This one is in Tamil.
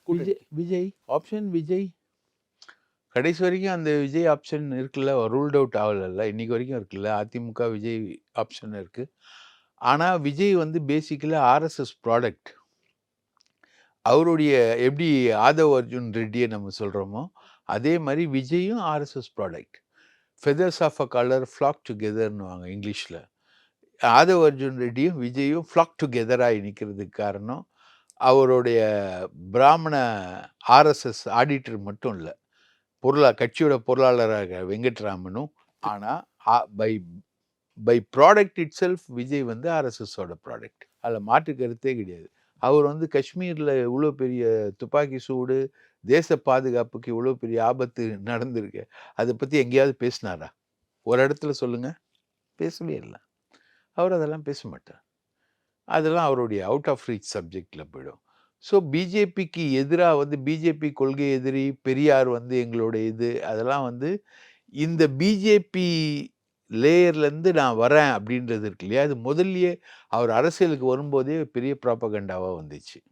விஜய் விஜய் ஆப்ஷன் விஜய் கடைசி வரைக்கும் அந்த விஜய் ஆப்ஷன் இருக்குல்ல, ரூல்ட் அவுட் ஆகலைல்ல. இன்னைக்கு வரைக்கும் இருக்குல்ல. அதிமுக விஜய் ஆப்ஷன் இருக்கு. ஆனா விஜய் வந்து பேசிக்கலா ஆர்எஸ்எஸ் ப்ராடக்ட். அவருடைய எப்படி ஆதவ் அர்ஜுன் ரெட்டியை நம்ம சொல்றோமோ, அதே மாதிரி விஜயும் RSS product. Feathers of a colour flock டுகெதர்னுவாங்க இங்கிலீஷ்ல. ஆதவ் அர்ஜுன் ரெட்டியும் விஜயும் ஃப்ளாக் டுகெதராக நிற்கிறதுக்கு காரணம் அவருடைய பிராமண ஆர்எஸ்எஸ் ஆடிட்டர் மட்டும் இல்லை, கட்சியோட பொருளாளராக வெங்கட்ராமனும். ஆனால் by by product itself Vijay வந்து ஆர்எஸ்எஸோட ப்ராடக்ட். அதில் மாற்று கருத்தே கிடையாது. அவர் வந்து காஷ்மீரில் இவ்வளோ பெரிய துப்பாக்கி சூடு, தேச பாதுகாப்புக்கு இவ்வளோ பெரிய ஆபத்து நடந்திருக்கு, அதை பற்றி எங்கேயாவது பேசினாரா? ஒரு இடத்துல சொல்லுங்க, பேசவே இல்லை. அவர் அதெல்லாம் பேச மாட்டார். அதெல்லாம் அவருடைய அவுட் ஆஃப் ரீச் சப்ஜெக்டில் போயிடும். ஸோ பிஜேபிக்கு எதிராக வந்து பிஜேபி கொள்கை எதிரி, பெரியார் வந்து எங்களுடைய இது, அதெல்லாம் வந்து இந்த பிஜேபி லேயர்லேருந்து நான் வரேன் அப்படின்றது இருக்கு இல்லையா, அது முதல்லயே அவர் அரசியலுக்கு வரும்போதே பெரிய ப்ராப்பகண்டாவாக வந்துச்சு.